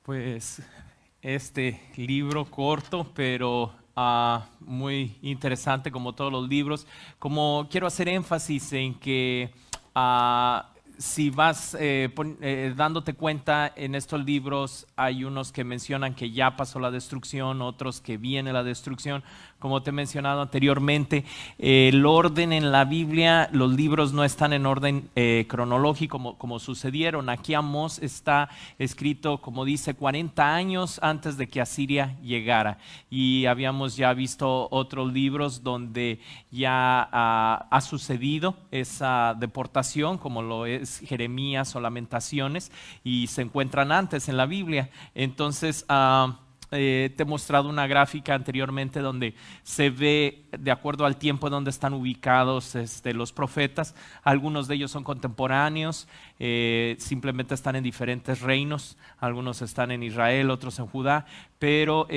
Pues este libro corto, pero muy interesante como todos los libros. Como quiero hacer énfasis en que ah, si vas dándote cuenta en estos libros, hay unos que mencionan que ya pasó la destrucción, otros que viene la destrucción. Como te he mencionado anteriormente, el orden en la Biblia, los libros no están en orden cronológico como sucedieron. Aquí Amós está escrito, como dice, 40 años antes de que Asiria llegara. Y habíamos ya visto otros libros donde ya ha sucedido esa deportación, como lo es Jeremías o Lamentaciones, y se encuentran antes en la Biblia. Entonces, te he mostrado una gráfica anteriormente donde se ve de acuerdo al tiempo en donde están ubicados los profetas. Algunos de ellos son contemporáneos, simplemente están en diferentes reinos. Algunos están en Israel, otros en Judá, pero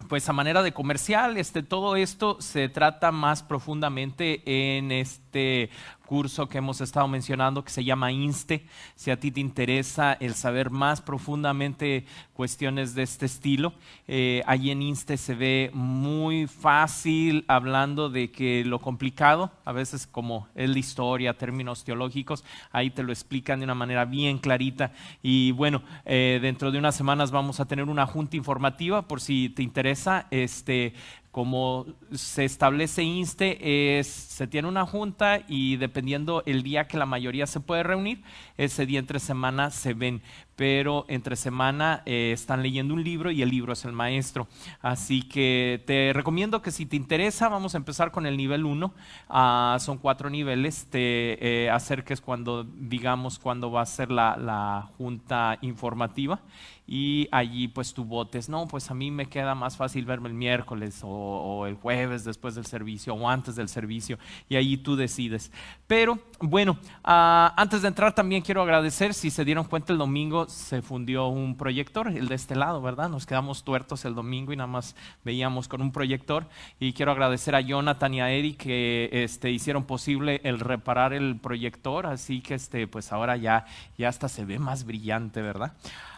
pues a manera de comercial, todo esto se trata más profundamente en este curso que hemos estado mencionando que se llama INSTE. Si a ti te interesa el saber más profundamente cuestiones de este estilo, allí en INSTE se ve muy fácil hablando de que lo complicado, a veces como es la historia, términos teológicos, ahí te lo explican de una manera bien clarita. Y bueno, dentro de unas semanas vamos a tener una junta informativa por si te interesa. Como se establece INSTE, se tiene una junta y dependiendo el día que la mayoría se puede reunir, ese día entre semana se ven, pero entre semana están leyendo un libro y el libro es el maestro. Así que te recomiendo que si te interesa, vamos a empezar con el nivel 1. Son 4 niveles, te acerques cuando digamos cuándo va a ser la junta informativa. Y allí pues tú votes, no, pues a mí me queda más fácil verme el miércoles o el jueves después del servicio o antes del servicio, y allí tú decides. Pero bueno, antes de entrar también quiero agradecer, si se dieron cuenta el domingo se fundió un proyector, el de este lado, ¿verdad? Nos quedamos tuertos el domingo y nada más veíamos con un proyector, y quiero agradecer a Jonathan y a Eric que hicieron posible el reparar el proyector, así que pues ahora ya hasta se ve más brillante, ¿verdad?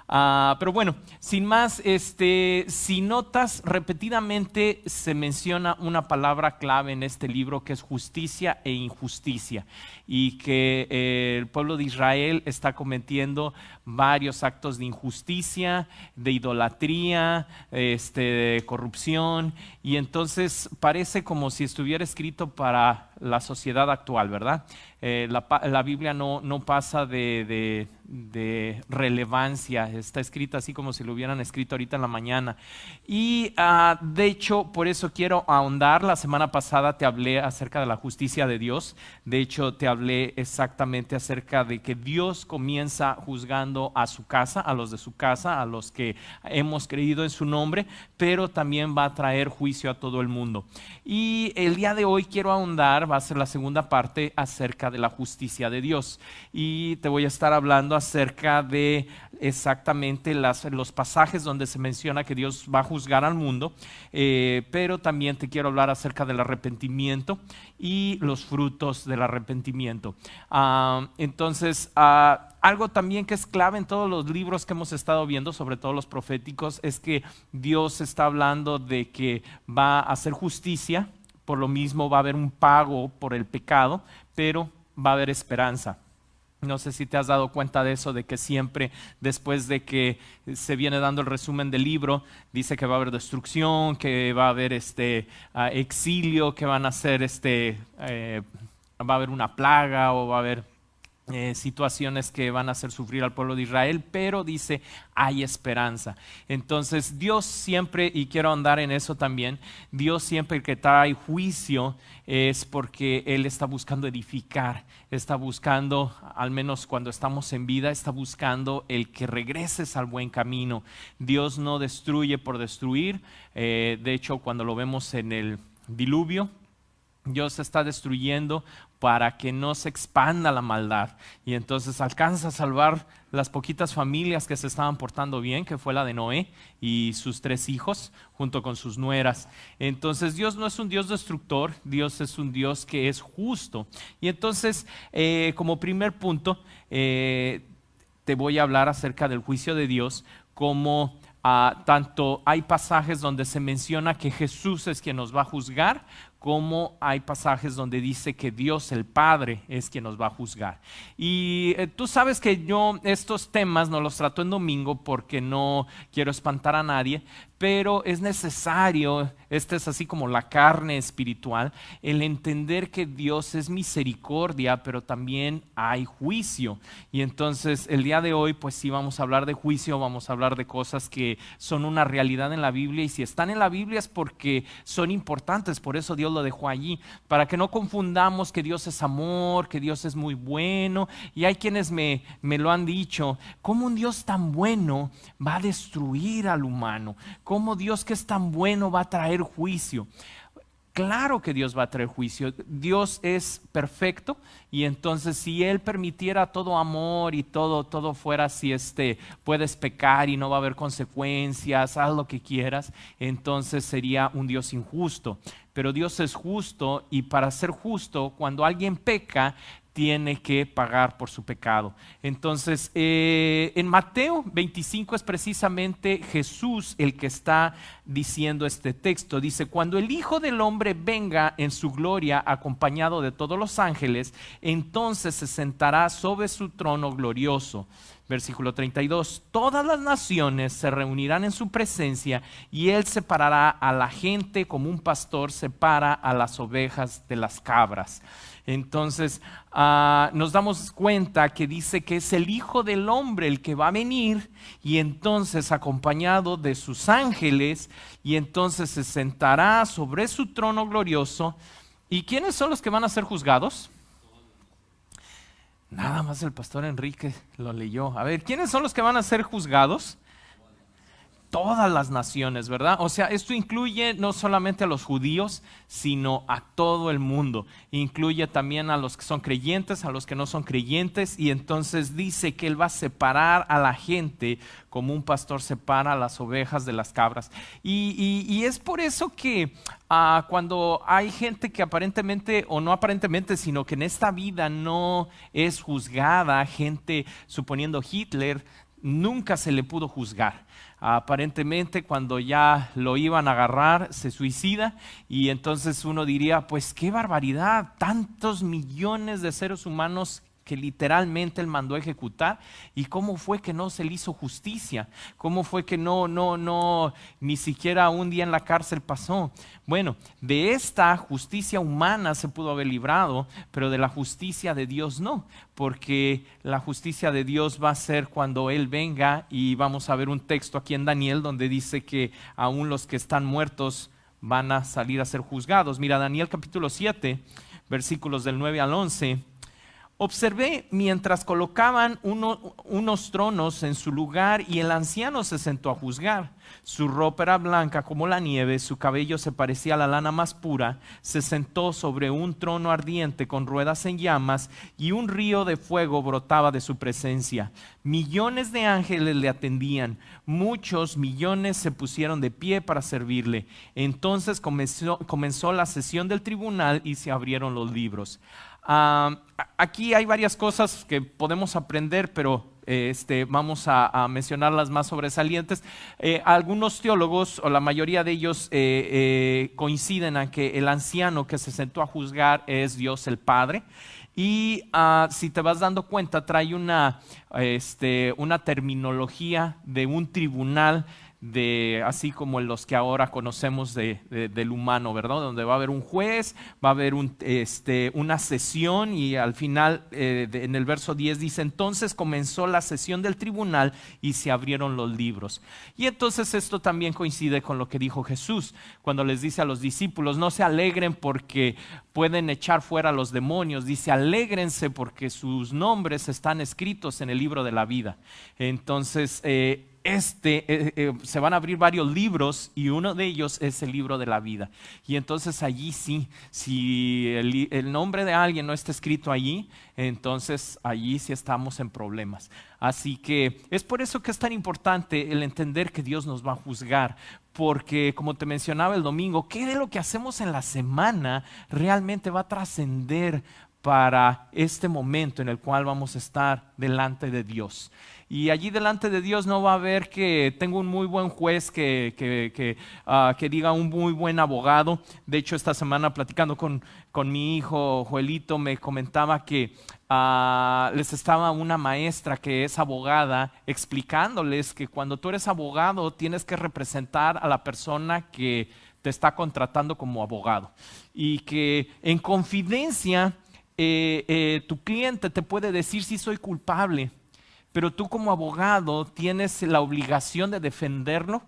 Pero bueno, sin más, si notas, repetidamente se menciona una palabra clave en este libro que es justicia e injusticia, y que el pueblo de Israel está cometiendo varios actos de injusticia, de idolatría, de corrupción, y entonces parece como si estuviera escrito para la sociedad actual, ¿verdad? La Biblia no pasa de relevancia, está escrita así como si lo hubieran escrito ahorita en la mañana. Y de hecho, por eso quiero ahondar. La semana pasada te hablé acerca de la justicia de Dios. De hecho, te hablé exactamente acerca de que Dios comienza juzgando a su casa, a los de su casa, a los que hemos creído en su nombre, pero también va a traer juicio a todo el mundo. Y el día de hoy quiero ahondar, va a ser la segunda parte, acerca de la justicia de Dios. Y te voy a estar hablando acerca de exactamente los pasajes donde se menciona que Dios va a juzgar al mundo, pero también te quiero hablar acerca del arrepentimiento y los frutos del arrepentimiento. Entonces, algo también que es clave en todos los libros que hemos estado viendo, sobre todo los proféticos, es que Dios está hablando de que va a hacer justicia. Por lo mismo va a haber un pago por el pecado, pero va a haber esperanza. No sé si te has dado cuenta de eso, de que siempre después de que se viene dando el resumen del libro, dice que va a haber destrucción, que va a haber exilio, que van a hacer va a haber una plaga o va a haber situaciones que van a hacer sufrir al pueblo de Israel, pero dice hay esperanza. Entonces Dios siempre, y quiero andar en eso también, Dios siempre que trae juicio es porque Él está buscando edificar, está buscando, al menos cuando estamos en vida, está buscando el que regreses al buen camino. Dios no destruye por destruir. De hecho, cuando lo vemos en el diluvio, Dios está destruyendo para que no se expanda la maldad, y entonces alcanza a salvar las poquitas familias que se estaban portando bien, que fue la de Noé y sus 3 hijos junto con sus nueras. Entonces Dios no es un Dios destructor, Dios es un Dios que es justo. Y entonces como primer punto, te voy a hablar acerca del juicio de Dios, como tanto hay pasajes donde se menciona que Jesús es quien nos va a juzgar, como hay pasajes donde dice que Dios el Padre es quien nos va a juzgar. Y tú sabes que yo estos temas no los trato en domingo porque no quiero espantar a nadie, pero es necesario, esta es así como la carne espiritual, el entender que Dios es misericordia, pero también hay juicio. Y entonces el día de hoy pues sí vamos a hablar de juicio, vamos a hablar de cosas que son una realidad en la Biblia, y si están en la Biblia es porque son importantes, por eso Dios lo dejó allí, para que no confundamos que Dios es amor, que Dios es muy bueno. Y hay quienes me lo han dicho, ¿cómo un Dios tan bueno va a destruir al humano? ¿Cómo Dios que es tan bueno va a traer juicio? Claro que Dios va a traer juicio. Dios es perfecto, y entonces si Él permitiera todo amor y todo fuera así, puedes pecar y no va a haber consecuencias, haz lo que quieras, entonces sería un Dios injusto. Pero Dios es justo, y para ser justo, cuando alguien peca, tiene que pagar por su pecado. Entonces, en Mateo 25 es precisamente Jesús el que está diciendo este texto. Dice, cuando el Hijo del Hombre venga en su gloria acompañado de todos los ángeles, entonces se sentará sobre su trono glorioso. Versículo 32, todas las naciones se reunirán en su presencia, y Él separará a la gente como un pastor separa a las ovejas de las cabras. Entonces nos damos cuenta que dice que es el Hijo del Hombre el que va a venir, y entonces acompañado de sus ángeles, y entonces se sentará sobre su trono glorioso. ¿Y quiénes son los que van a ser juzgados? Nada más el pastor Enrique lo leyó. A ver, ¿quiénes son los que van a ser juzgados? Todas las naciones, ¿verdad? O sea, esto incluye no solamente a los judíos, sino a todo el mundo. Incluye también a los que son creyentes, a los que no son creyentes, y entonces dice que Él va a separar a la gente como un pastor separa a las ovejas de las cabras. Y es por eso que cuando hay gente que aparentemente, o no aparentemente, sino que en esta vida no es juzgada, gente suponiendo Hitler, nunca se le pudo juzgar. Aparentemente cuando ya lo iban a agarrar se suicida, y entonces uno diría, pues qué barbaridad, tantos millones de seres humanos que literalmente Él mandó a ejecutar, y cómo fue que no se le hizo justicia, cómo fue que no, ni siquiera un día en la cárcel pasó. Bueno, de esta justicia humana se pudo haber librado, pero de la justicia de Dios no, porque la justicia de Dios va a ser cuando Él venga, y vamos a ver un texto aquí en Daniel donde dice que aún los que están muertos van a salir a ser juzgados. Mira, Daniel capítulo 7, versículos del 9 al 11. Observé mientras colocaban unos tronos en su lugar, y el anciano se sentó a juzgar. Su ropa era blanca como la nieve, su cabello se parecía a la lana más pura. Se sentó sobre un trono ardiente con ruedas en llamas, y un río de fuego brotaba de su presencia. Millones de ángeles le atendían, muchos millones se pusieron de pie para servirle. Entonces comenzó la sesión del tribunal, y se abrieron los libros. Aquí hay varias cosas que podemos aprender, pero vamos a mencionar las más sobresalientes. Algunos teólogos, o la mayoría de ellos, coinciden en que el anciano que se sentó a juzgar es Dios el Padre. Y si te vas dando cuenta, trae una terminología de un tribunal, así como los que ahora conocemos del humano, ¿verdad? Donde va a haber un juez, va a haber una sesión, y al final en el verso 10 dice, entonces comenzó la sesión del tribunal y se abrieron los libros. Y entonces esto también coincide con lo que dijo Jesús cuando les dice a los discípulos, no se alegren porque pueden echar fuera a los demonios, dice, alégrense porque sus nombres están escritos en el libro de la vida. Entonces se van a abrir varios libros, y uno de ellos es el libro de la vida. Y entonces allí sí, si el nombre de alguien no está escrito allí, entonces allí sí estamos en problemas. Así que es por eso que es tan importante el entender que Dios nos va a juzgar, porque como te mencionaba el domingo, ¿qué de lo que hacemos en la semana realmente va a trascender para este momento en el cual vamos a estar delante de Dios. Y allí delante de Dios no va a haber que tengo un muy buen juez que diga un muy buen abogado. De hecho, esta semana platicando con mi hijo Joelito me comentaba que les estaba una maestra que es abogada explicándoles que cuando tú eres abogado tienes que representar a la persona que te está contratando como abogado y que en confidencia tu cliente te puede decir si soy culpable, pero tú como abogado tienes la obligación de defenderlo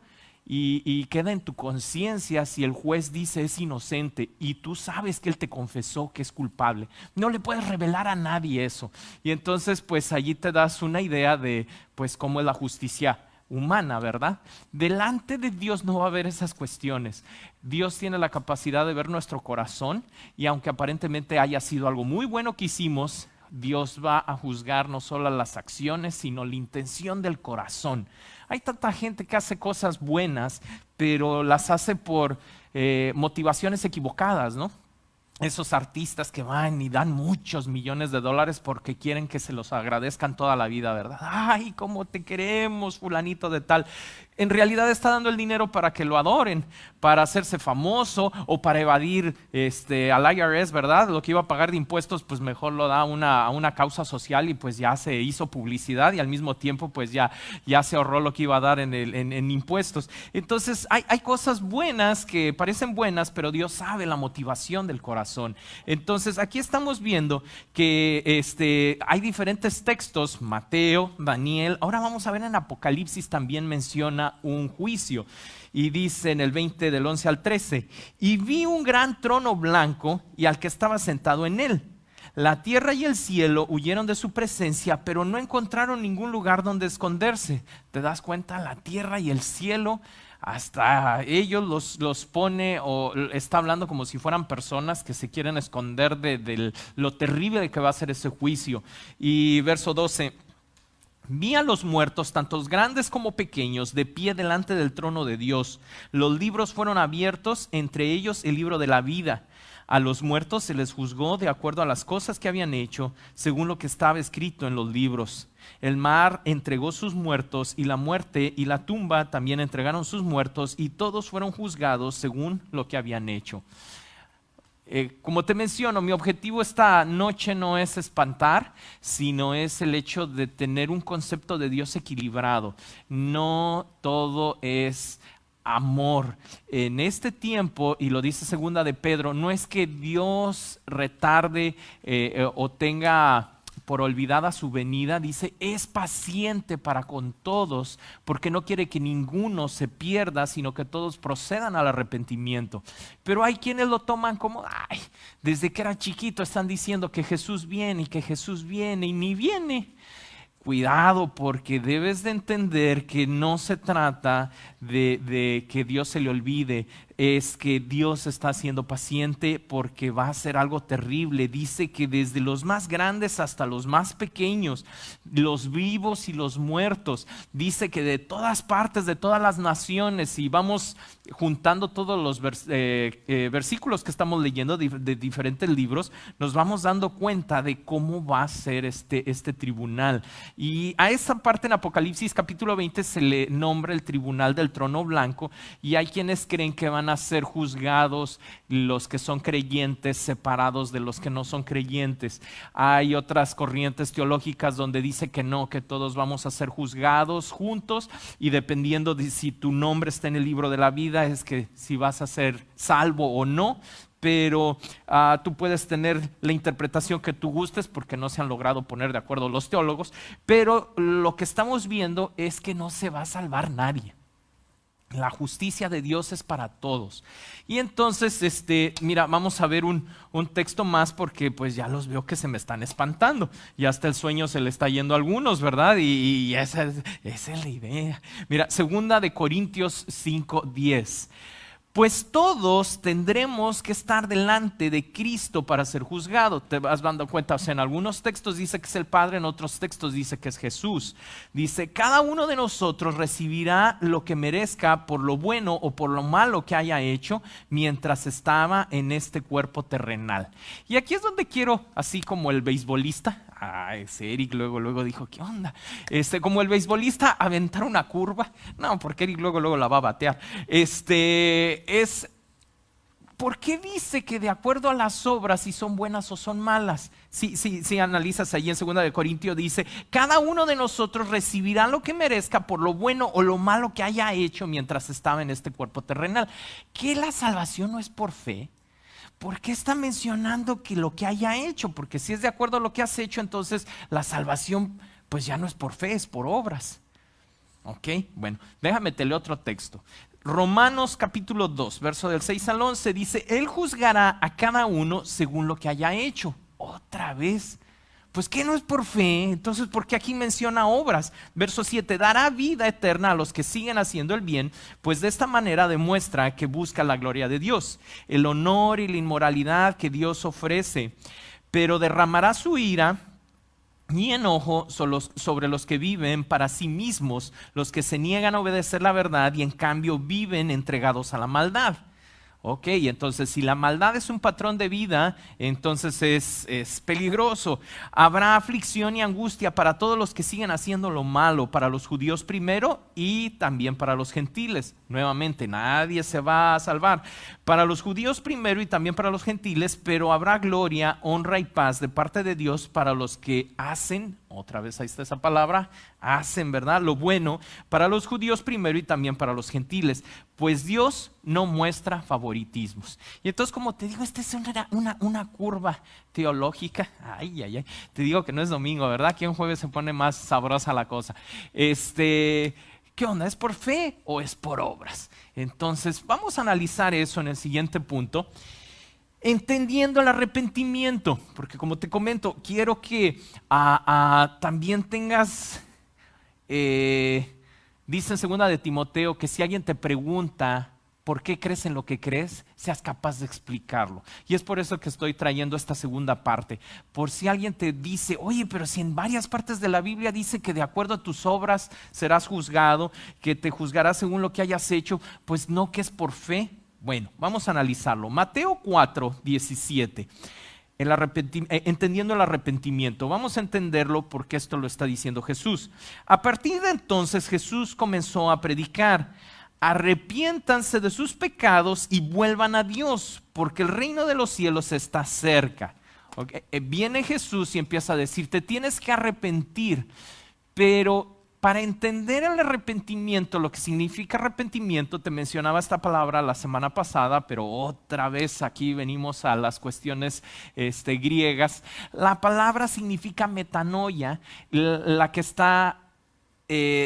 y queda en tu conciencia si el juez dice es inocente y tú sabes que él te confesó que es culpable. No le puedes revelar a nadie eso. Y entonces pues allí te das una idea de pues cómo es la justicia humana, ¿verdad? Delante de Dios no va a haber esas cuestiones. Dios tiene la capacidad de ver nuestro corazón y aunque aparentemente haya sido algo muy bueno que hicimos, Dios va a juzgar no solo las acciones, sino la intención del corazón. Hay tanta gente que hace cosas buenas, pero las hace por motivaciones equivocadas, ¿no? Esos artistas que van y dan muchos millones de dólares porque quieren que se los agradezcan toda la vida, ¿verdad? Ay, cómo te queremos, fulanito de tal. En realidad está dando el dinero para que lo adoren, para hacerse famoso o para evadir al IRS, ¿verdad? Lo que iba a pagar de impuestos, pues mejor lo da a una causa social y pues ya se hizo publicidad y al mismo tiempo pues ya se ahorró lo que iba a dar en impuestos. Entonces hay cosas buenas que parecen buenas, pero Dios sabe la motivación del corazón. Entonces aquí estamos viendo que hay diferentes textos, Mateo, Daniel, ahora vamos a ver en Apocalipsis también menciona un juicio y dice en el 20 del 11 al 13 y vi un gran trono blanco y al que estaba sentado en él. La tierra y el cielo huyeron de su presencia, pero no encontraron ningún lugar donde esconderse. ¿Te das cuenta? La tierra y el cielo, hasta ellos los pone o está hablando como si fueran personas que se quieren esconder de lo terrible que va a ser ese juicio. Y verso 12. Vi a los muertos, tantos grandes como pequeños, de pie delante del trono de Dios. Los libros fueron abiertos, entre ellos el libro de la vida. A los muertos se les juzgó de acuerdo a las cosas que habían hecho, según lo que estaba escrito en los libros. El mar entregó sus muertos y la muerte y la tumba también entregaron sus muertos y todos fueron juzgados según lo que habían hecho. Como te menciono, mi objetivo esta noche no es espantar, sino es el hecho de tener un concepto de Dios equilibrado. No todo es amor. En este tiempo, y lo dice segunda de Pedro, no es que Dios retarde o tenga por olvidada su venida, dice, es paciente para con todos, porque no quiere que ninguno se pierda, sino que todos procedan al arrepentimiento. Pero hay quienes lo toman como, ay, desde que era chiquito están diciendo que Jesús viene y ni viene. Cuidado, porque debes de entender que no se trata de que Dios se le olvide, es que Dios está siendo paciente porque va a ser algo terrible. Dice que desde los más grandes hasta los más pequeños, los vivos y los muertos, dice que de todas partes, de todas las naciones, y vamos juntando todos los versículos que estamos leyendo de diferentes libros, nos vamos dando cuenta de cómo va a ser este tribunal. Y a esa parte en Apocalipsis capítulo 20 se le nombra el tribunal del trono blanco, y hay quienes creen que van a ser juzgados los que son creyentes separados de los que no son creyentes. Hay otras corrientes teológicas donde dice que no, que todos vamos a ser juzgados juntos, y dependiendo de si tu nombre está en el libro de la vida es que si vas a ser salvo o no. Pero tú puedes tener la interpretación que tú gustes porque no se han logrado poner de acuerdo los teólogos, pero lo que estamos viendo es que no se va a salvar nadie. La justicia de Dios es para todos. Y entonces, mira, vamos a ver un texto más porque pues ya los veo que se me están espantando. Y hasta el sueño se le está yendo a algunos, ¿verdad? Y esa es la idea. Mira, segunda de Corintios 5:10. Pues todos tendremos que estar delante de Cristo para ser juzgados. Te vas dando cuenta, o sea, en algunos textos dice que es el Padre, en otros textos dice que es Jesús. Dice, cada uno de nosotros recibirá lo que merezca por lo bueno o por lo malo que haya hecho mientras estaba en este cuerpo terrenal. Y aquí es donde quiero, así como el beisbolista, ese Eric luego dijo, ¿qué onda? Como el beisbolista aventar una curva. No, porque Eric luego la va a batear. ¿Por qué dice que de acuerdo a las obras si son buenas o son malas? Si analizas ahí en 2 de Corintios dice, cada uno de nosotros recibirá lo que merezca por lo bueno o lo malo que haya hecho mientras estaba en este cuerpo terrenal. ¿Que la salvación no es por fe? ¿Por qué está mencionando que lo que haya hecho? Porque si es de acuerdo a lo que has hecho, entonces la salvación pues ya no es por fe, es por obras. Ok, bueno, déjame te leo otro texto. Romanos capítulo 2, verso del 6 al 11 dice, Él juzgará a cada uno según lo que haya hecho. Otra vez, pues que no es por fe, entonces ¿por qué aquí menciona obras? Verso 7, dará vida eterna a los que siguen haciendo el bien, pues de esta manera demuestra que busca la gloria de Dios, el honor y la inmoralidad que Dios ofrece, pero derramará su ira y enojo sobre los que viven para sí mismos, los que se niegan a obedecer la verdad y en cambio viven entregados a la maldad. Ok, entonces si la maldad es un patrón de vida, entonces es peligroso. Habrá aflicción y angustia para todos los que siguen haciendo lo malo, para los judíos primero y también para los gentiles. Nuevamente, nadie se va a salvar. Para los judíos primero y también para los gentiles, pero habrá gloria, honra y paz de parte de Dios para los que hacen, otra vez ahí está esa palabra, hacen, ¿verdad? Lo bueno, para los judíos primero y también para los gentiles, pues Dios no muestra favoritismos. Y entonces, como te digo, esta es una curva teológica. Ay. Te digo que no es domingo, ¿verdad? Que un jueves se pone más sabrosa la cosa. ¿Qué onda? ¿Es por fe o es por obras? Entonces, vamos a analizar eso en el siguiente punto. Entendiendo el arrepentimiento, porque como te comento, quiero que también tengas, dice en 2 de Timoteo, que si alguien te pregunta por qué crees en lo que crees, seas capaz de explicarlo. Y es por eso que estoy trayendo esta segunda parte. Por si alguien te dice, oye, pero si en varias partes de la Biblia dice que de acuerdo a tus obras serás juzgado, que te juzgarás según lo que hayas hecho, pues no, que es por fe. Bueno, vamos a analizarlo. Mateo 4, 17. Entendiendo el arrepentimiento. Vamos a entenderlo porque esto lo está diciendo Jesús. A partir de entonces Jesús comenzó a predicar: arrepiéntanse de sus pecados y vuelvan a Dios, porque el reino de los cielos está cerca. Okay. Viene Jesús y empieza a decir, te tienes que arrepentir, pero para entender el arrepentimiento, lo que significa arrepentimiento, te mencionaba esta palabra la semana pasada, pero otra vez aquí venimos a las cuestiones griegas. La palabra significa metanoia, la que está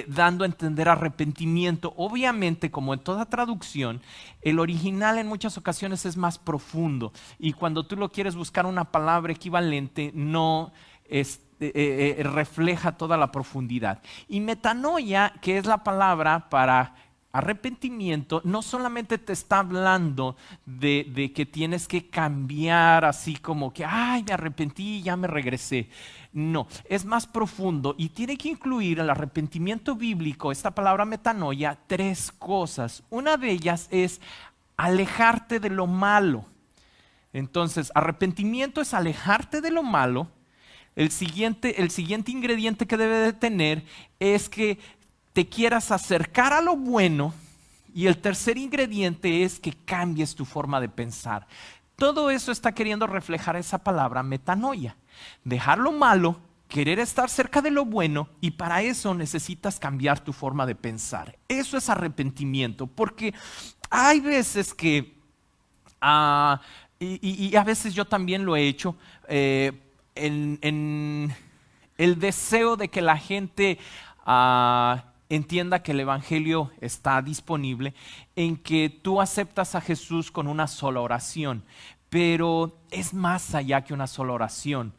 dando a entender arrepentimiento. Obviamente, como en toda traducción, el original en muchas ocasiones es más profundo, y cuando tú lo quieres buscar una palabra equivalente, no refleja toda la profundidad. Y metanoia, que es la palabra para arrepentimiento, no solamente te está hablando de que tienes que cambiar así como que, ay, me arrepentí y ya me regresé. No, es más profundo y tiene que incluir el arrepentimiento bíblico, esta palabra metanoia, 3 cosas. Una de ellas es alejarte de lo malo. Entonces, arrepentimiento es alejarte de lo malo. El siguiente ingrediente que debe de tener es que te quieras acercar a lo bueno, y el tercer ingrediente es que cambies tu forma de pensar. Todo eso está queriendo reflejar esa palabra metanoia. Dejar lo malo, querer estar cerca de lo bueno, y para eso necesitas cambiar tu forma de pensar. Eso es arrepentimiento, porque hay veces que, y a veces yo también lo he hecho, en el deseo de que la gente entienda que el evangelio está disponible, en que tú aceptas a Jesús con una sola oración, pero es más allá que una sola oración.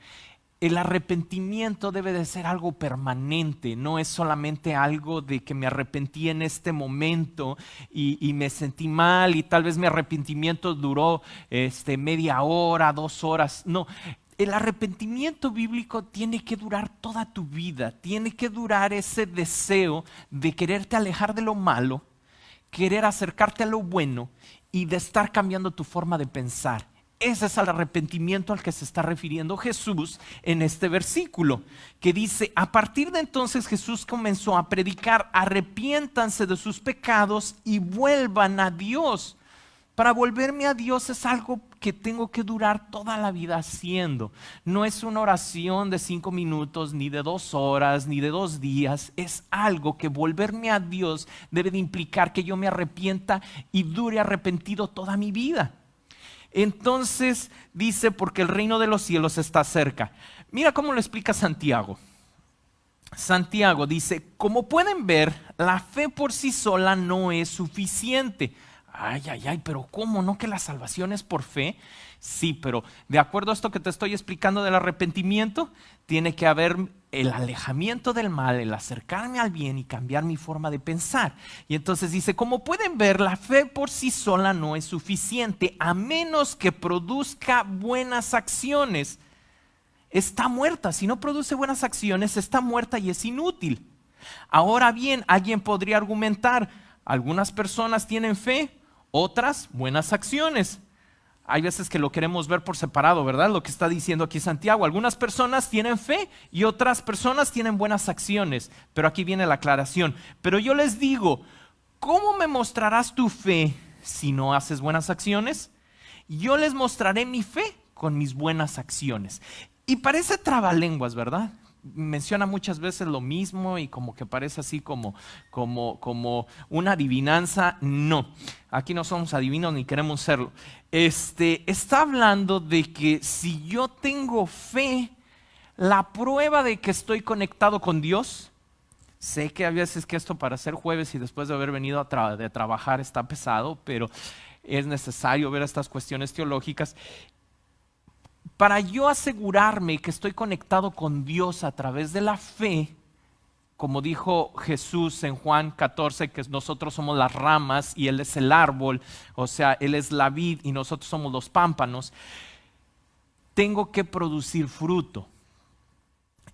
el arrepentimiento debe de ser algo permanente, no es solamente algo de que me arrepentí en este momento y me sentí mal y tal vez mi arrepentimiento duró media hora, 2 horas. No, el arrepentimiento bíblico tiene que durar toda tu vida, tiene que durar ese deseo de quererte alejar de lo malo, querer acercarte a lo bueno y de estar cambiando tu forma de pensar. Ese es el arrepentimiento al que se está refiriendo Jesús en este versículo, que dice, a partir de entonces Jesús comenzó a predicar, arrepiéntanse de sus pecados y vuelvan a Dios. Para volverme a Dios es algo que tengo que durar toda la vida haciendo. No es una oración de 5 minutos, ni de 2 horas, ni de 2 días. Es algo que volverme a Dios debe de implicar que yo me arrepienta y dure arrepentido toda mi vida. Entonces dice, porque el reino de los cielos está cerca. Mira cómo lo explica Santiago. Santiago dice, como pueden ver, la fe por sí sola no es suficiente. Ay, pero ¿cómo? ¿No que la salvación es por fe? Sí, pero de acuerdo a esto que te estoy explicando del arrepentimiento, tiene que haber el alejamiento del mal, el acercarme al bien y cambiar mi forma de pensar. Y entonces dice, como pueden ver, la fe por sí sola no es suficiente, a menos que produzca buenas acciones. Está muerta, si no produce buenas acciones, está muerta y es inútil. Ahora bien, alguien podría argumentar, algunas personas tienen fe, otras buenas acciones. Hay veces que lo queremos ver por separado, ¿verdad? Lo que está diciendo aquí Santiago. Algunas personas tienen fe y otras personas tienen buenas acciones. Pero aquí viene la aclaración. Pero yo les digo, ¿cómo me mostrarás tu fe si no haces buenas acciones? Yo les mostraré mi fe con mis buenas acciones. Y parece trabalenguas, ¿verdad? Menciona muchas veces lo mismo y como que parece así como una adivinanza. No, aquí no somos adivinos ni queremos serlo. Está hablando de que si yo tengo fe, la prueba de que estoy conectado con Dios, sé que a veces que esto para ser jueves y después de haber venido de trabajar está pesado, pero es necesario ver estas cuestiones teológicas. Para yo asegurarme que estoy conectado con Dios a través de la fe, como dijo Jesús en Juan 14, que nosotros somos las ramas y Él es el árbol, o sea, Él es la vid y nosotros somos los pámpanos, tengo que producir fruto.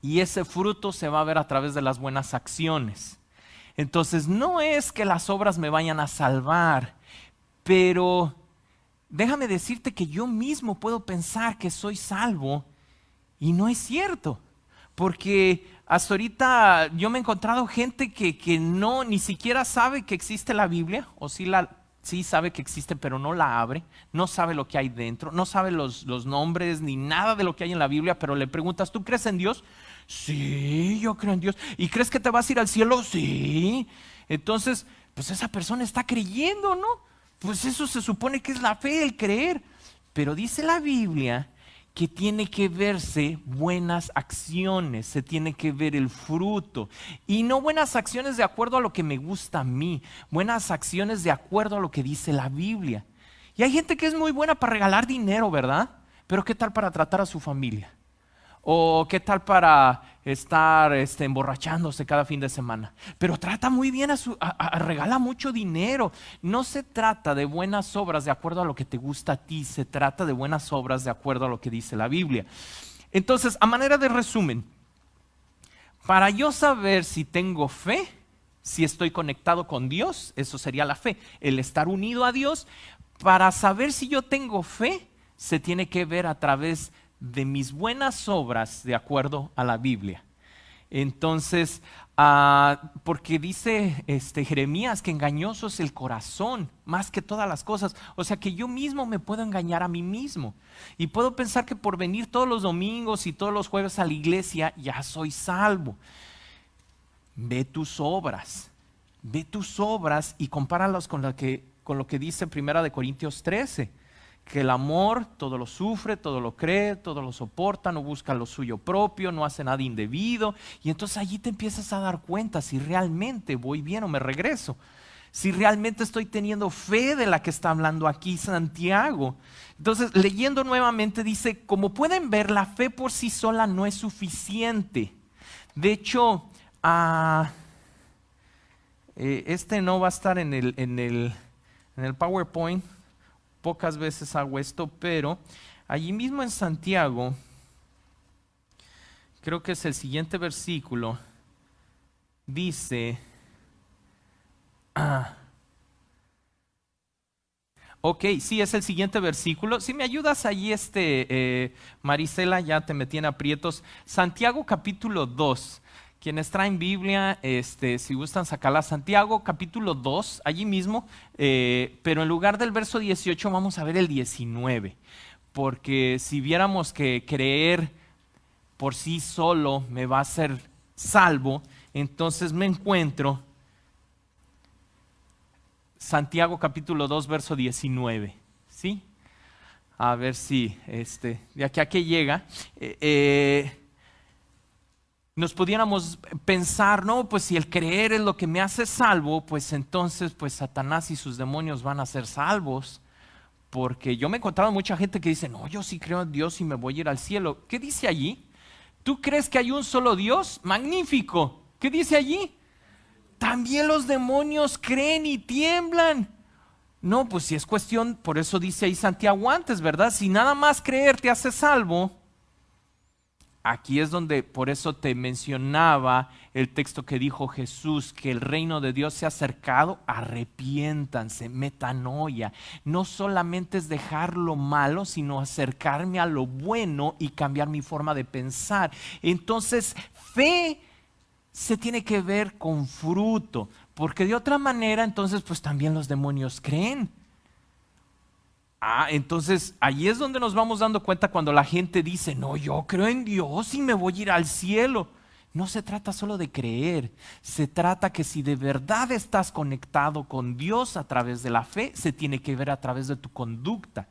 Y ese fruto se va a ver a través de las buenas acciones. Entonces, no es que las obras me vayan a salvar, pero déjame decirte que yo mismo puedo pensar que soy salvo y no es cierto. Porque hasta ahorita yo me he encontrado gente que no, ni siquiera sabe que existe la Biblia, o sí sabe que existe, pero no la abre, no sabe lo que hay dentro, no sabe los nombres ni nada de lo que hay en la Biblia, pero le preguntas, ¿tú crees en Dios? Sí, yo creo en Dios. ¿Y crees que te vas a ir al cielo? Sí. Entonces, pues esa persona está creyendo, ¿no? Pues eso se supone que es la fe, el creer. Pero dice la Biblia que tiene que verse buenas acciones, se tiene que ver el fruto. Y no buenas acciones de acuerdo a lo que me gusta a mí, buenas acciones de acuerdo a lo que dice la Biblia. Y hay gente que es muy buena para regalar dinero, ¿verdad? Pero ¿qué tal para tratar a su familia? ¿O qué tal para estar emborrachándose cada fin de semana? Pero trata muy bien regala mucho dinero. No se trata de buenas obras de acuerdo a lo que te gusta a ti, se trata de buenas obras de acuerdo a lo que dice la Biblia. Entonces, a manera de resumen, para yo saber si tengo fe, si estoy conectado con Dios, eso sería la fe, el estar unido a Dios. Para saber si yo tengo fe, se tiene que ver a través de mis buenas obras de acuerdo a la Biblia. Entonces, porque dice Jeremías que engañoso es el corazón más que todas las cosas. O sea que yo mismo me puedo engañar a mí mismo. Y puedo pensar que por venir todos los domingos y todos los jueves a la iglesia ya soy salvo. Ve tus obras y compáralas con lo que dice 1 Corintios 13. Que el amor todo lo sufre, todo lo cree, todo lo soporta, no busca lo suyo propio, no hace nada indebido. Y entonces allí te empiezas a dar cuenta si realmente voy bien o me regreso. Si realmente estoy teniendo fe de la que está hablando aquí Santiago. Entonces, leyendo nuevamente, dice, como pueden ver, la fe por sí sola no es suficiente. De hecho, este no va a estar en el PowerPoint. Pocas veces hago esto, pero allí mismo en Santiago, creo que es el siguiente versículo, dice, ok, sí, es el siguiente versículo. Si me ayudas allí, Marisela, ya te metí en aprietos. Santiago capítulo 2. Quienes traen Biblia, si gustan sacarla, Santiago capítulo 2, allí mismo, pero en lugar del verso 18 vamos a ver el 19, porque si viéramos que creer por sí solo me va a hacer salvo, entonces me encuentro Santiago capítulo 2, verso 19, ¿sí? A ver si, de aquí a que llega, nos pudiéramos pensar, no, pues si el creer es lo que me hace salvo, pues entonces pues Satanás y sus demonios van a ser salvos. Porque yo me he encontrado mucha gente que dice, no, yo sí creo en Dios y me voy a ir al cielo. ¿Qué dice allí? ¿Tú crees que hay un solo Dios? Magnífico. ¿Qué dice allí? También los demonios creen y tiemblan. No, pues si es cuestión, por eso dice ahí Santiago antes, ¿verdad? Si nada más creer te hace salvo. Aquí es donde, por eso te mencionaba el texto que dijo Jesús, que el reino de Dios se ha acercado, arrepiéntanse, metanoia. No solamente es dejar lo malo, sino acercarme a lo bueno y cambiar mi forma de pensar. Entonces, fe se tiene que ver con fruto, porque de otra manera, entonces, pues también los demonios creen. Entonces ahí es donde nos vamos dando cuenta cuando la gente dice, no, yo creo en Dios y me voy a ir al cielo. No se trata solo de creer, se trata que si de verdad estás conectado con Dios a través de la fe, se tiene que ver a través de tu conducta.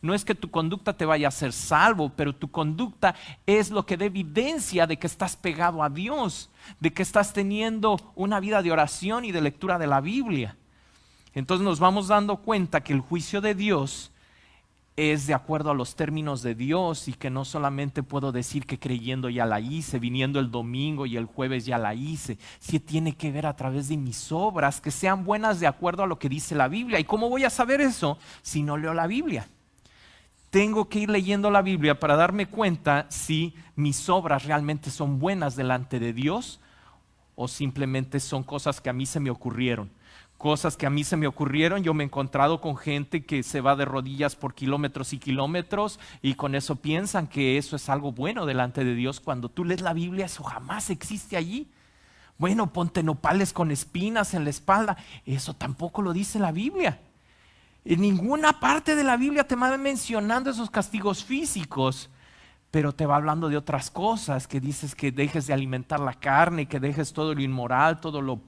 No es que tu conducta te vaya a hacer salvo, pero tu conducta es lo que da evidencia de que estás pegado a Dios, de que estás teniendo una vida de oración y de lectura de la Biblia. Entonces nos vamos dando cuenta que el juicio de Dios es de acuerdo a los términos de Dios y que no solamente puedo decir que creyendo ya la hice, viniendo el domingo y el jueves ya la hice. Sí tiene que ver a través de mis obras, que sean buenas de acuerdo a lo que dice la Biblia. ¿Y cómo voy a saber eso si no leo la Biblia? Tengo que ir leyendo la Biblia para darme cuenta si mis obras realmente son buenas delante de Dios o simplemente son cosas que a mí se me ocurrieron. Cosas que a mí se me ocurrieron, yo me he encontrado con gente que se va de rodillas por kilómetros y kilómetros y con eso piensan que eso es algo bueno delante de Dios. Cuando tú lees la Biblia, eso jamás existe allí. Bueno, ponte nopales con espinas en la espalda, eso tampoco lo dice la Biblia. En ninguna parte de la Biblia te va mencionando esos castigos físicos, pero te va hablando de otras cosas, que dices que dejes de alimentar la carne, que dejes todo lo inmoral, todo lo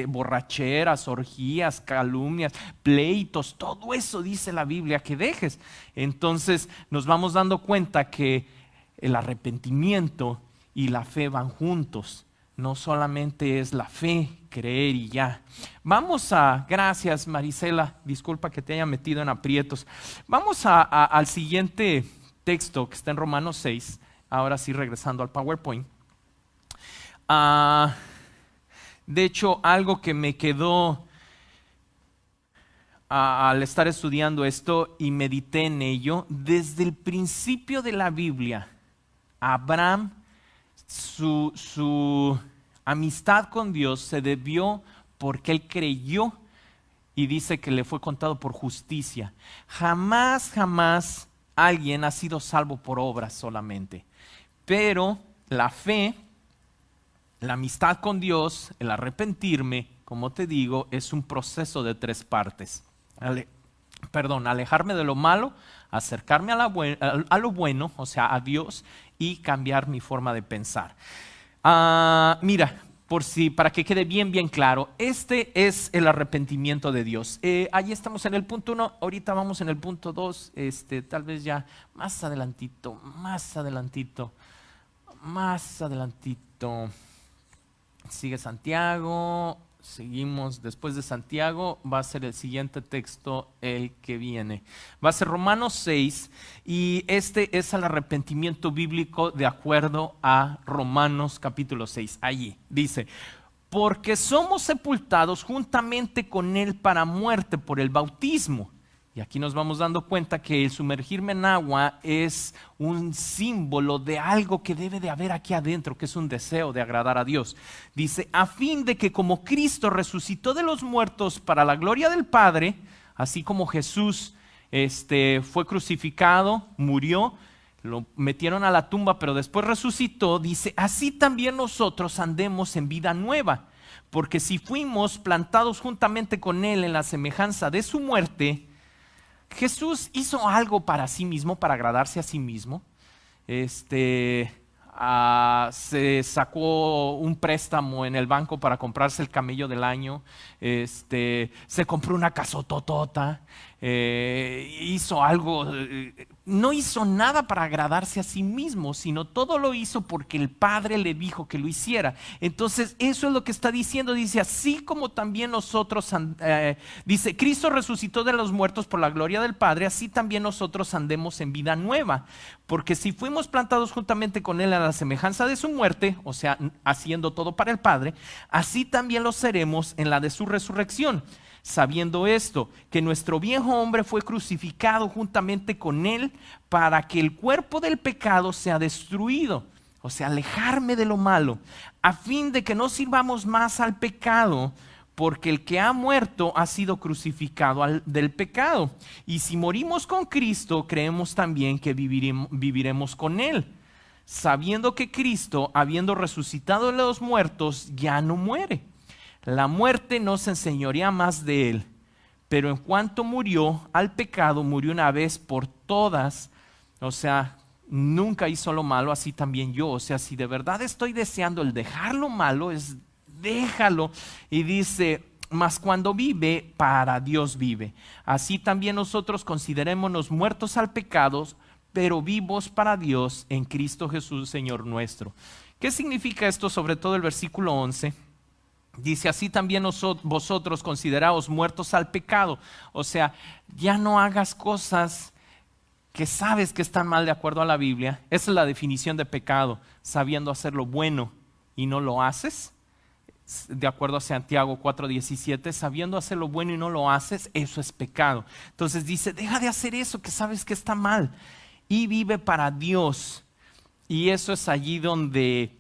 borracheras, orgías, calumnias, pleitos, todo eso dice la Biblia que dejes. Entonces nos vamos dando cuenta que el arrepentimiento y la fe van juntos. No solamente es la fe, creer y ya. Gracias Marisela, disculpa que te haya metido en aprietos. Vamos al siguiente texto que está en Romanos 6, ahora sí regresando al PowerPoint. De hecho, algo que me quedó al estar estudiando esto y medité en ello, desde el principio de la Biblia, Abraham, su amistad con Dios se debió porque él creyó y dice que le fue contado por justicia. Jamás alguien ha sido salvo por obras solamente. Pero la fe, la amistad con Dios, el arrepentirme, como te digo, es un proceso de 3 partes. Alejarme de lo malo, acercarme a lo bueno, o sea, a Dios, y cambiar mi forma de pensar. Mira, para que quede bien claro, este es el arrepentimiento de Dios. Allí estamos en el punto 1, ahorita vamos en el punto 2, tal vez ya más adelantito. Sigue Santiago, seguimos después de Santiago, va a ser el siguiente texto el que viene. Va a ser Romanos 6 y este es el arrepentimiento bíblico de acuerdo a Romanos capítulo 6. Allí dice, porque somos sepultados juntamente con Él para muerte por el bautismo. Y aquí nos vamos dando cuenta que el sumergirme en agua es un símbolo de algo que debe de haber aquí adentro, que es un deseo de agradar a Dios. Dice, a fin de que como Cristo resucitó de los muertos para la gloria del Padre, así como Jesús fue crucificado, murió, lo metieron a la tumba, pero después resucitó, dice, así también nosotros andemos en vida nueva. Porque si fuimos plantados juntamente con Él en la semejanza de su muerte, Jesús hizo algo para sí mismo, para agradarse a sí mismo. Se sacó un préstamo en el banco para comprarse el camello del año. Se compró una casototota. Hizo algo. No hizo nada para agradarse a sí mismo, sino todo lo hizo porque el Padre le dijo que lo hiciera. Entonces, eso es lo que está diciendo. Dice, así como también nosotros, dice, Cristo resucitó de los muertos por la gloria del Padre, así también nosotros andemos en vida nueva. Porque si fuimos plantados juntamente con Él a la semejanza de su muerte, o sea, haciendo todo para el Padre, así también lo seremos en la de su resurrección. Sabiendo esto, que nuestro viejo hombre fue crucificado juntamente con Él para que el cuerpo del pecado sea destruido, o sea, alejarme de lo malo, a fin de que no sirvamos más al pecado, porque el que ha muerto ha sido crucificado del pecado. Y si morimos con Cristo, creemos también que viviremos con Él, sabiendo que Cristo, habiendo resucitado de los muertos, ya no muere. La muerte no se enseñorea más de Él, pero en cuanto murió al pecado, murió una vez por todas, o sea, nunca hizo lo malo, así también yo. O sea, si de verdad estoy deseando el dejar lo malo, déjalo. Y dice, mas cuando vive, para Dios vive. Así también nosotros considerémonos muertos al pecado, pero vivos para Dios en Cristo Jesús, Señor nuestro. ¿Qué significa esto? Sobre todo el versículo 11. Dice, así también vosotros consideraos muertos al pecado. O sea, ya no hagas cosas que sabes que están mal de acuerdo a la Biblia. Esa es la definición de pecado, sabiendo hacer lo bueno y no lo haces. De acuerdo a Santiago 4:17, sabiendo hacer lo bueno y no lo haces, eso es pecado. Entonces dice, deja de hacer eso que sabes que está mal y vive para Dios. Y eso es allí donde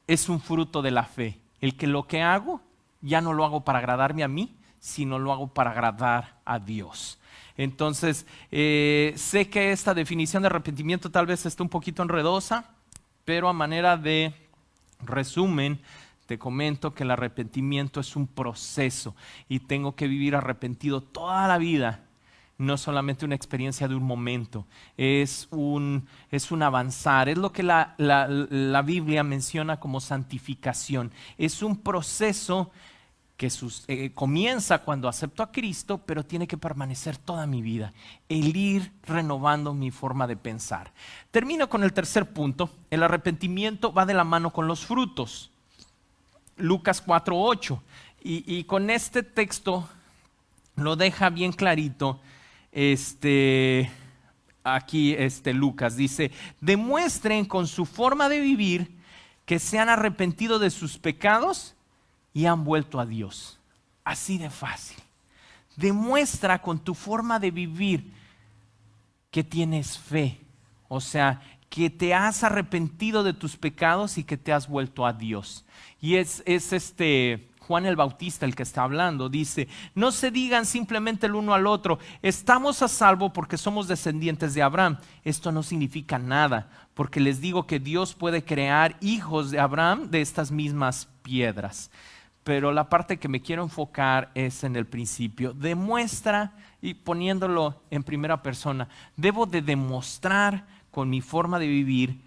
es un fruto de la fe. El que lo que hago, ya no lo hago para agradarme a mí, sino lo hago para agradar a Dios. Entonces, sé que esta definición de arrepentimiento tal vez esté un poquito enredosa, pero a manera de resumen, te comento que el arrepentimiento es un proceso y tengo que vivir arrepentido toda la vida. No solamente una experiencia de un momento, es un avanzar. Es lo que la Biblia menciona como santificación. Es un proceso que comienza cuando acepto a Cristo, pero tiene que permanecer toda mi vida. El ir renovando mi forma de pensar. Termino con el tercer punto. El arrepentimiento va de la mano con los frutos. Lucas 4:8. Y con este texto lo deja bien clarito. Aquí Lucas dice, demuestren con su forma de vivir que se han arrepentido de sus pecados y han vuelto a Dios. Así de fácil. Demuestra con tu forma de vivir que tienes fe, o sea, que te has arrepentido de tus pecados y que te has vuelto a Dios. Y es Juan el Bautista el que está hablando, dice, no se digan simplemente el uno al otro, estamos a salvo porque somos descendientes de Abraham. Esto no significa nada, porque les digo que Dios puede crear hijos de Abraham de estas mismas piedras. Pero la parte que me quiero enfocar es en el principio. Demuestra, y poniéndolo en primera persona, debo de demostrar con mi forma de vivir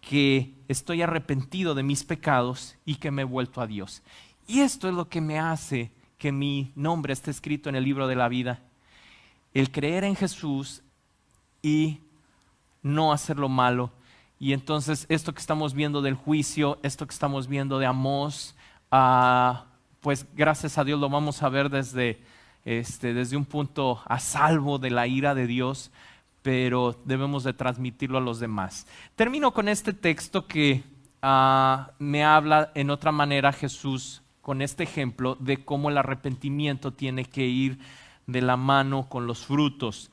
que estoy arrepentido de mis pecados y que me he vuelto a Dios. Y esto es lo que me hace que mi nombre esté escrito en el libro de la vida. El creer en Jesús y no hacer lo malo. Y entonces esto que estamos viendo del juicio, esto que estamos viendo de Amós, pues gracias a Dios lo vamos a ver desde un punto a salvo de la ira de Dios, pero debemos de transmitirlo a los demás. Termino con este texto que me habla en otra manera Jesús con este ejemplo de cómo el arrepentimiento tiene que ir de la mano con los frutos.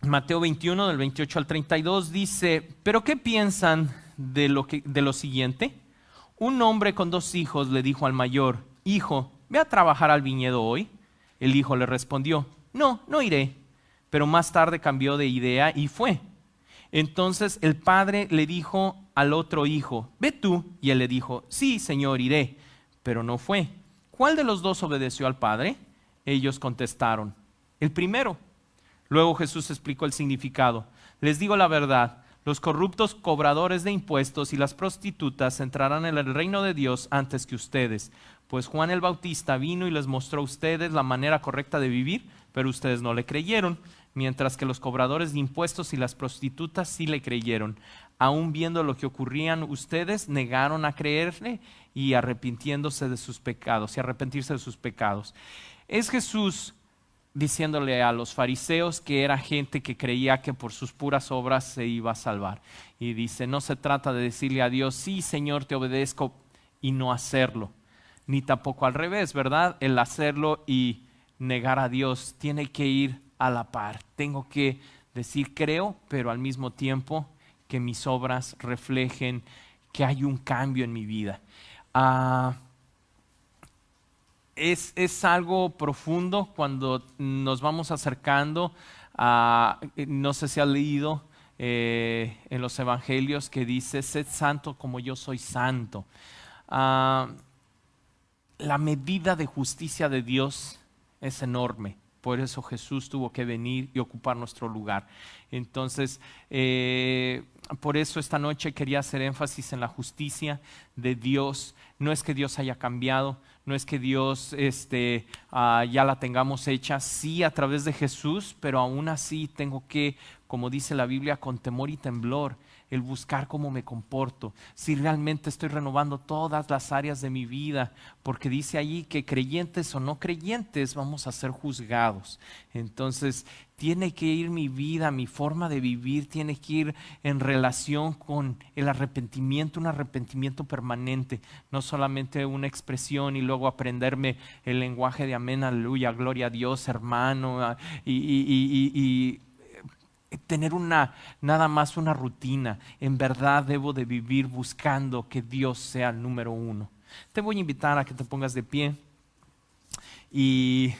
Mateo 21, del 28 al 32 dice: ¿pero qué piensan de lo siguiente? Un hombre con 2 hijos le dijo al mayor: Hijo, ¿ve a trabajar al viñedo hoy? El hijo le respondió: No, no iré. Pero más tarde cambió de idea y fue. Entonces el padre le dijo al otro hijo: Ve tú. Y él le dijo: Sí, señor, iré. Pero no fue. ¿Cuál de los 2 obedeció al padre? Ellos contestaron: el primero. Luego Jesús explicó el significado. Les digo la verdad, los corruptos cobradores de impuestos y las prostitutas entrarán en el reino de Dios antes que ustedes. Pues Juan el Bautista vino y les mostró a ustedes la manera correcta de vivir, pero ustedes no le creyeron, mientras que los cobradores de impuestos y las prostitutas sí le creyeron. Aún viendo lo que ocurrían, ustedes negaron a creerle y arrepentirse de sus pecados. Es Jesús diciéndole a los fariseos que era gente que creía que por sus puras obras se iba a salvar. Y dice, no se trata de decirle a Dios: sí, Señor, te obedezco, y no hacerlo. Ni tampoco al revés, ¿verdad? El hacerlo y negar a Dios tiene que ir a la par. Tengo que decir creo, pero al mismo tiempo que mis obras reflejen que hay un cambio en mi vida. Es algo profundo cuando nos vamos acercando a, no sé si has leído en los evangelios que dice: sed santo como yo soy santo. La medida de justicia de Dios es enorme. Por eso Jesús tuvo que venir y ocupar nuestro lugar. Entonces, por eso esta noche quería hacer énfasis en la justicia de Dios. No es que Dios haya cambiado, no es que Dios ya la tengamos hecha, sí, a través de Jesús, pero aún así tengo que, como dice la Biblia, con temor y temblor, el buscar cómo me comporto, si realmente estoy renovando todas las áreas de mi vida, porque dice allí que creyentes o no creyentes vamos a ser juzgados. Entonces tiene que ir mi vida, mi forma de vivir, tiene que ir en relación con el arrepentimiento, un arrepentimiento permanente, no solamente una expresión y luego aprenderme el lenguaje de amén, aleluya, gloria a Dios, hermano, y tener nada más una rutina. En verdad debo de vivir buscando que Dios sea el número 1. Te voy a invitar a que te pongas de pie y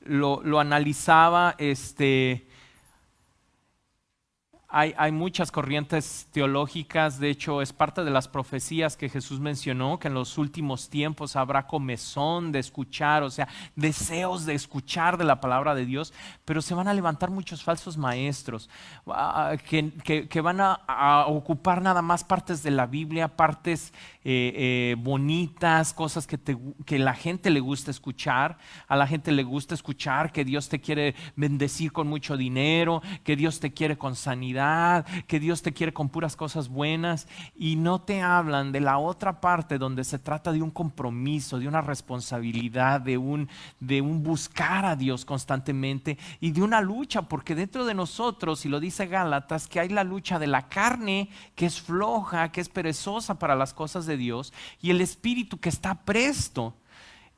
lo analizaba. Hay muchas corrientes teológicas. De hecho, es parte de las profecías que Jesús mencionó, que en los últimos tiempos habrá comezón de escuchar, o sea, deseos de escuchar de la palabra de Dios, pero se van a levantar muchos falsos maestros que van a ocupar nada más partes de la Biblia, partes bonitas, cosas que la gente le gusta escuchar. A la gente le gusta escuchar que Dios te quiere bendecir con mucho dinero, que Dios te quiere con sanidad, que Dios te quiere con puras cosas buenas, y no te hablan de la otra parte donde se trata de un compromiso, de una responsabilidad, de un buscar a Dios constantemente y de una lucha, porque dentro de nosotros, y lo dice Gálatas, que hay la lucha de la carne que es floja, que es perezosa para las cosas de Dios, y el espíritu que está presto.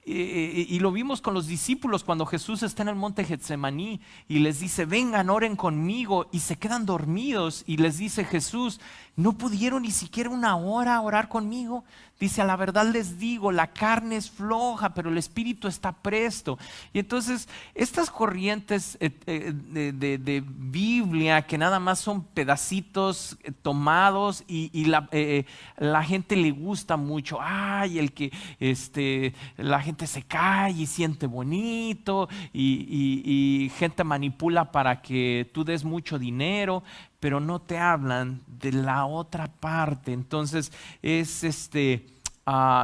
Y lo vimos con los discípulos cuando Jesús está en el monte Getsemaní y les dice: vengan, oren conmigo, y se quedan dormidos, y les dice Jesús: ¿no pudieron ni siquiera una hora orar conmigo? Dice: a la verdad les digo, la carne es floja, pero el espíritu está presto. Y entonces estas corrientes de Biblia, que nada más son pedacitos tomados, y la gente le gusta mucho. Ay, la gente se cae y siente bonito, y gente manipula para que tú des mucho dinero, pero no te hablan de la otra parte. Entonces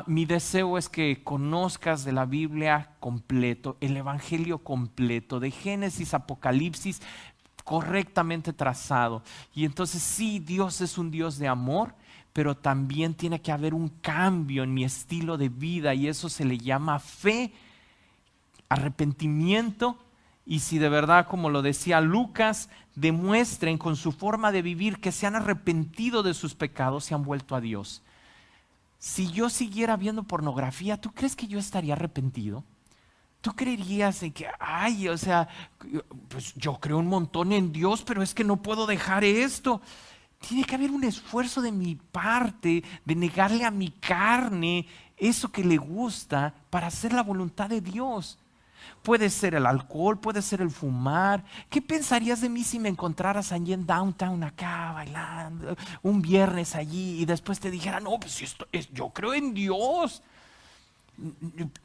mi deseo es que conozcas de la Biblia completo, el Evangelio completo, de Génesis a Apocalipsis, correctamente trazado. Y entonces sí, Dios es un Dios de amor, pero también tiene que haber un cambio en mi estilo de vida, y eso se le llama fe, arrepentimiento. Y si de verdad, como lo decía Lucas, demuestren con su forma de vivir que se han arrepentido de sus pecados, se han vuelto a Dios. Si yo siguiera viendo pornografía, ¿tú crees que yo estaría arrepentido? ¿Tú creerías en que, ay, o sea, pues yo creo un montón en Dios, pero es que no puedo dejar esto? Tiene que haber un esfuerzo de mi parte de negarle a mi carne eso que le gusta para hacer la voluntad de Dios. Puede ser el alcohol, puede ser el fumar. ¿Qué pensarías de mí si me encontraras allí en Downtown acá bailando un viernes allí y después te dijera, no, pues yo creo en Dios?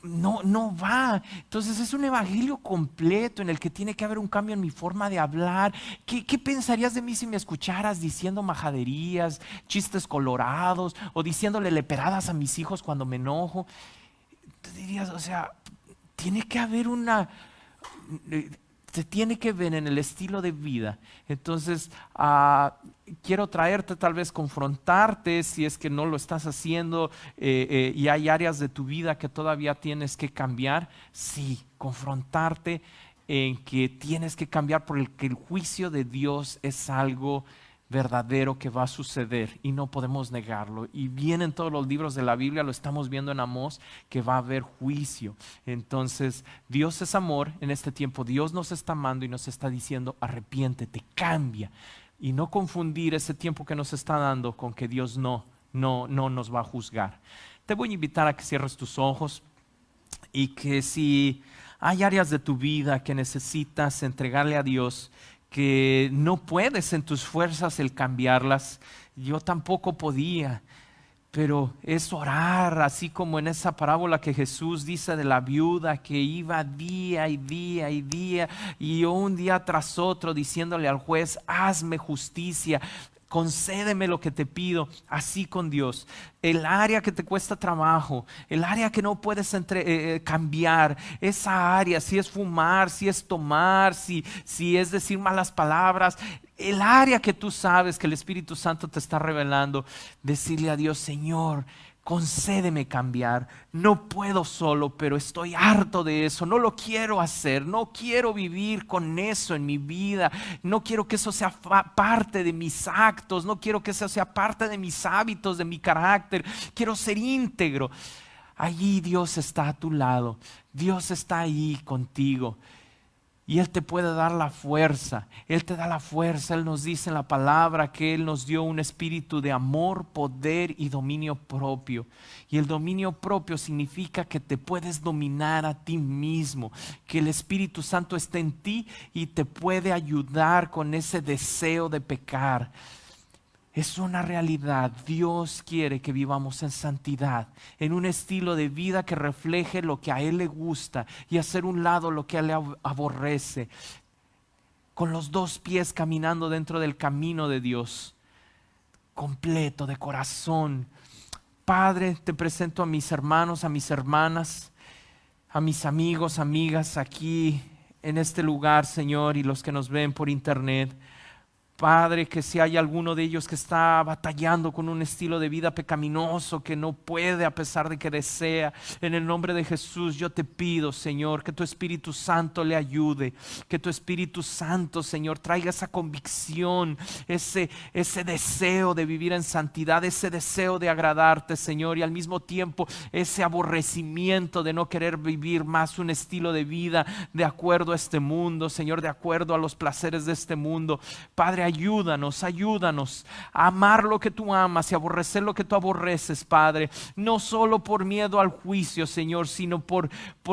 No, no va. Entonces es un evangelio completo en el que tiene que haber un cambio en mi forma de hablar. ¿Qué pensarías de mí si me escucharas diciendo majaderías, chistes colorados o diciéndole leperadas a mis hijos cuando me enojo? Te dirías, o sea, tiene que haber se tiene que ver en el estilo de vida. Entonces, quiero traerte, tal vez confrontarte si es que no lo estás haciendo y hay áreas de tu vida que todavía tienes que cambiar. Sí, confrontarte en que tienes que cambiar porque el juicio de Dios es algo verdadero que va a suceder y no podemos negarlo. Y viene en todos los libros de la Biblia, lo estamos viendo en Amós, que va a haber juicio. Entonces, Dios es amor en este tiempo. Dios nos está amando y nos está diciendo, arrepiéntete, cambia. Y no confundir ese tiempo que nos está dando con que Dios no nos va a juzgar. Te voy a invitar a que cierres tus ojos y que si hay áreas de tu vida que necesitas entregarle a Dios, que no puedes en tus fuerzas el cambiarlas. Yo tampoco podía, pero es orar, así como en esa parábola que Jesús dice de la viuda que iba día y día y día y un día tras otro diciéndole al juez, hazme justicia, concédeme lo que te pido. Así con Dios, el área que te cuesta trabajo, el área que no puedes cambiar, esa área, si es fumar, si es tomar, si es decir malas palabras, el área que tú sabes que el Espíritu Santo te está revelando, decirle a Dios, Señor, concédeme cambiar. No puedo solo, pero estoy harto de eso. No lo quiero hacer. No quiero vivir con eso en mi vida. No quiero que eso sea parte de mis actos. No quiero que eso sea parte de mis hábitos, de mi carácter. Quiero ser íntegro. Allí Dios está a tu lado. Dios está ahí contigo. Y Él te puede dar la fuerza, Él te da la fuerza. Él nos dice en la palabra que Él nos dio un espíritu de amor, poder y dominio propio. Y el dominio propio significa que te puedes dominar a ti mismo, que el Espíritu Santo está en ti y te puede ayudar con ese deseo de pecar. Es una realidad. Dios quiere que vivamos en santidad, en un estilo de vida que refleje lo que a Él le gusta y hacer un lado lo que a Él le aborrece, con los dos pies caminando dentro del camino de Dios, completo, de corazón. Padre, te presento a mis hermanos, a mis hermanas, a mis amigos, amigas aquí en este lugar, Señor, y los que nos ven por internet. Padre, que si hay alguno de ellos que está batallando con un estilo de vida pecaminoso, que no puede a pesar de que desea, en el nombre de Jesús yo te pido, Señor, que tu Espíritu Santo le ayude, que tu Espíritu Santo, Señor, traiga esa convicción, ese deseo de vivir en santidad, ese deseo de agradarte, Señor, y al mismo tiempo ese aborrecimiento de no querer vivir más un estilo de vida de acuerdo a este mundo, Señor, de acuerdo a los placeres de este mundo. Padre, ayúdanos a amar lo que tú amas y aborrecer lo que tú aborreces, Padre. No solo por miedo al juicio, Señor, sino por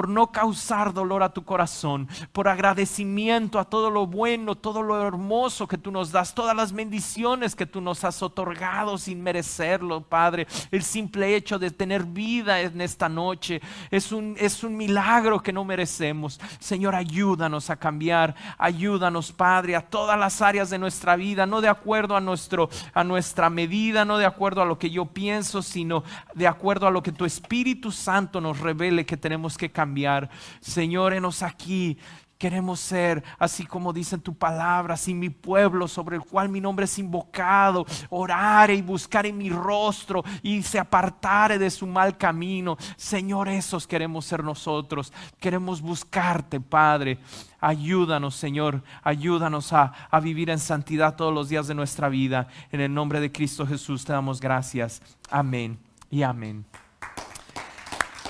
no causar dolor a tu corazón, por agradecimiento a todo lo bueno, todo lo hermoso que tú nos das, todas las bendiciones que tú nos has otorgado sin merecerlo, Padre. El simple hecho de tener vida en esta noche es un milagro que no merecemos. Señor, ayúdanos a cambiar, ayúdanos, Padre, a todas las áreas de nuestra vida, no de acuerdo a nuestra medida, no de acuerdo a lo que yo pienso, sino de acuerdo a lo que tu Espíritu Santo nos revele que tenemos que cambiar. Señor, henos aquí. Queremos ser, así como dice en tu palabra, si mi pueblo sobre el cual mi nombre es invocado, orare y buscare mi rostro y se apartare de su mal camino. Señor, esos queremos ser nosotros. Queremos buscarte, Padre. Ayúdanos, Señor, ayúdanos a vivir en santidad todos los días de nuestra vida. En el nombre de Cristo Jesús te damos gracias. Amén y amén.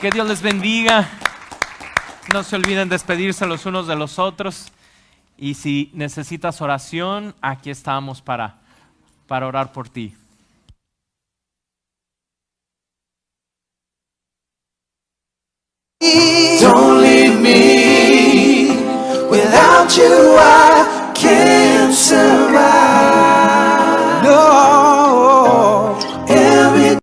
Que Dios les bendiga. No se olviden despedirse los unos de los otros. Y si necesitas oración, aquí estamos para orar por ti.